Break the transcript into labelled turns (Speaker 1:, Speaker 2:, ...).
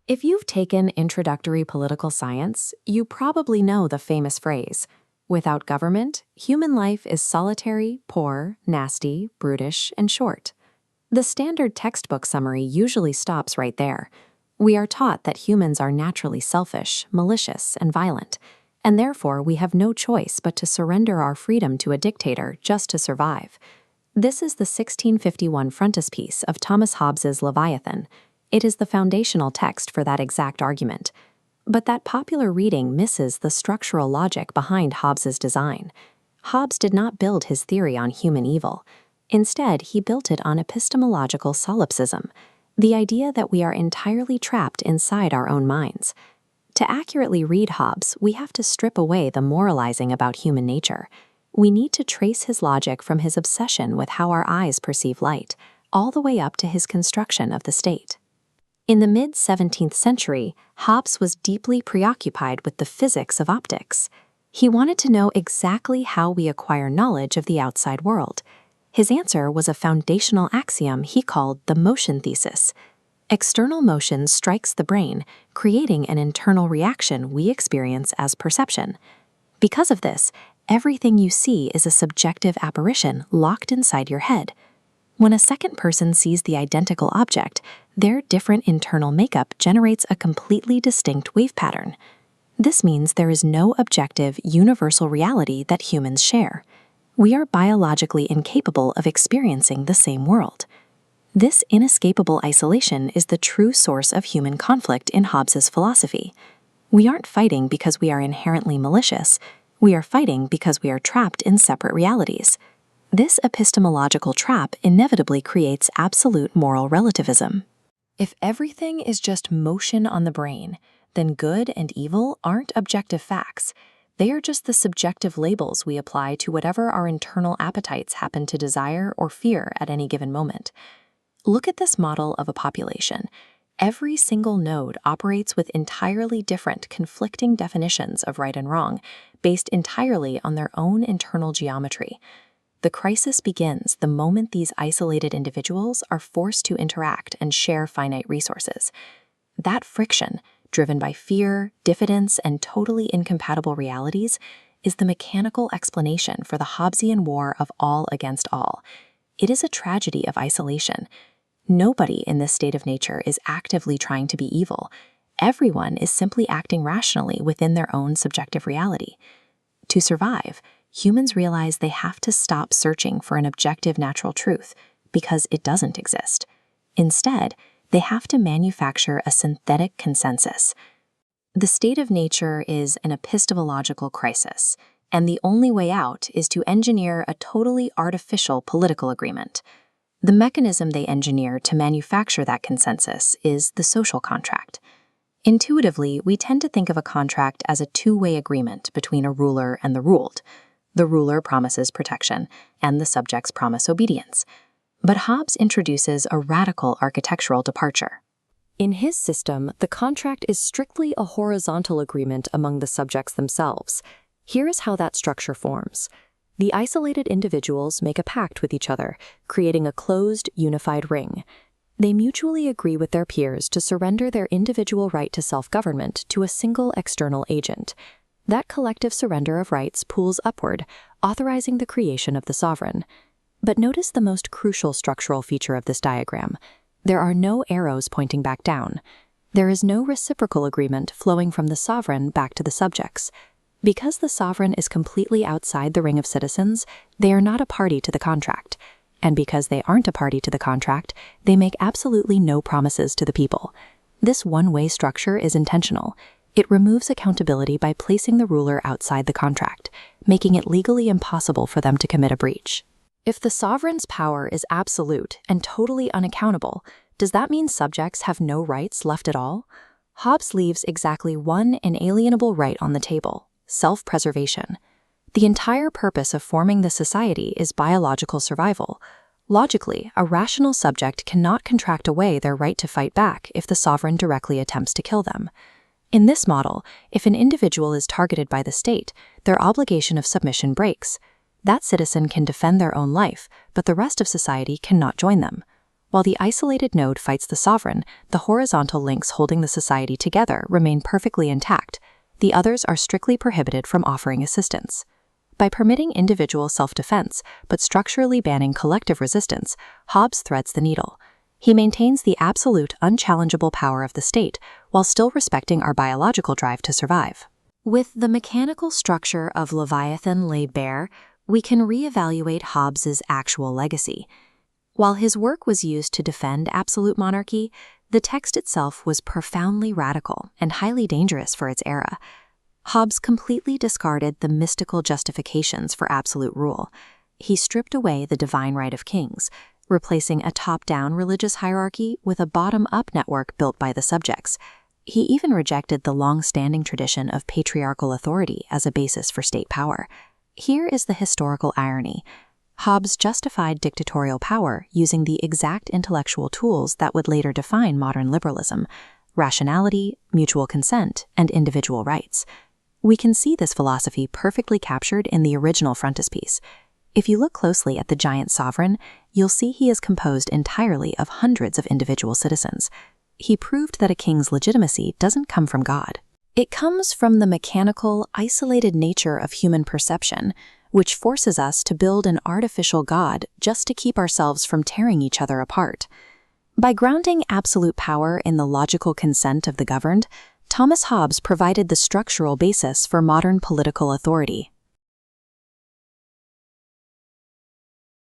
Speaker 1: If you've taken introductory political science, you probably know the famous phrase, "Without government, human life is solitary, poor, nasty, brutish, and short." The standard textbook summary usually stops right there. We are taught that humans are naturally selfish, malicious, and violent, and therefore we have no choice but to surrender our freedom to a dictator just to survive. This is the 1651 frontispiece of Thomas Hobbes's Leviathan. It is the foundational text for that exact argument. But that popular reading misses the structural logic behind Hobbes's design. Hobbes did not build his theory on human evil. Instead, he built it on epistemological solipsism, the idea that we are entirely trapped inside our own minds. To accurately read Hobbes, we have to strip away the moralizing about human nature. We need to trace his logic from his obsession with how our eyes perceive light, all the way up to his construction of the state. In the mid-17th century, Hobbes was deeply preoccupied with the physics of optics. He wanted to know exactly how we acquire knowledge of the outside world. His answer was a foundational axiom he called the motion thesis. External motion strikes the brain, creating an internal reaction we experience as perception. Because of this, everything you see is a subjective apparition locked inside your head. When a second person sees the identical object, their different internal makeup generates a completely distinct wave pattern. This means there is no objective, universal reality that humans share. We are biologically incapable of experiencing the same world. This inescapable isolation is the true source of human conflict in Hobbes's philosophy. We aren't fighting because we are inherently malicious. We are fighting because we are trapped in separate realities. This epistemological trap inevitably creates absolute moral relativism. If everything is just motion on the brain, then good and evil aren't objective facts. They are just the subjective labels we apply to whatever our internal appetites happen to desire or fear at any given moment. Look at this model of a population. Every single node operates with entirely different, conflicting definitions of right and wrong, based entirely on their own internal geometry. The crisis begins the moment these isolated individuals are forced to interact and share finite resources. That friction, driven by fear, diffidence, and totally incompatible realities, is the mechanical explanation for the Hobbesian war of all against all. It is a tragedy of isolation. Nobody in this state of nature is actively trying to be evil. Everyone is simply acting rationally within their own subjective reality. To survive, humans realize they have to stop searching for an objective natural truth because it doesn't exist. Instead, they have to manufacture a synthetic consensus. The state of nature is an epistemological crisis, and the only way out is to engineer a totally artificial political agreement. The mechanism they engineer to manufacture that consensus is the social contract. Intuitively, we tend to think of a contract as a two-way agreement between a ruler and the ruled. The ruler promises protection, and the subjects promise obedience. But Hobbes introduces a radical architectural departure. In his system, the contract is strictly a horizontal agreement among the subjects themselves. Here is how that structure forms. The isolated individuals make a pact with each other, creating a closed, unified ring. They mutually agree with their peers to surrender their individual right to self-government to a single external agent. That collective surrender of rights pulls upward, authorizing the creation of the sovereign. But notice the most crucial structural feature of this diagram. There are no arrows pointing back down. There is no reciprocal agreement flowing from the sovereign back to the subjects. Because the sovereign is completely outside the ring of citizens, they are not a party to the contract. And because they aren't a party to the contract, they make absolutely no promises to the people. This one-way structure is intentional. It removes accountability by placing the ruler outside the contract, making it legally impossible for them to commit a breach. If the sovereign's power is absolute and totally unaccountable, does that mean subjects have no rights left at all? Hobbes leaves exactly one inalienable right on the table: self-preservation. The entire purpose of forming the society is biological survival. Logically, a rational subject cannot contract away their right to fight back if the sovereign directly attempts to kill them. In this model, if an individual is targeted by the state, their obligation of submission breaks. That citizen can defend their own life, but the rest of society cannot join them. While the isolated node fights the sovereign, the horizontal links holding the society together remain perfectly intact. The others are strictly prohibited from offering assistance. By permitting individual self-defense, but structurally banning collective resistance, Hobbes threads the needle. He maintains the absolute, unchallengeable power of the state, while still respecting our biological drive to survive. With the mechanical structure of Leviathan laid bare, we can reevaluate Hobbes's actual legacy. While his work was used to defend absolute monarchy, the text itself was profoundly radical and highly dangerous for its era. Hobbes completely discarded the mystical justifications for absolute rule. He stripped away the divine right of kings, replacing a top-down religious hierarchy with a bottom-up network built by the subjects. He even rejected the long-standing tradition of patriarchal authority as a basis for state power. Here is the historical irony. Hobbes justified dictatorial power using the exact intellectual tools that would later define modern liberalism: rationality, mutual consent, and individual rights. We can see this philosophy perfectly captured in the original frontispiece. If you look closely at the giant sovereign, you'll see he is composed entirely of hundreds of individual citizens. He proved that a king's legitimacy doesn't come from God. It comes from the mechanical, isolated nature of human perception, which forces us to build an artificial God just to keep ourselves from tearing each other apart. By grounding absolute power in the logical consent of the governed, Thomas Hobbes provided the structural basis for modern political authority.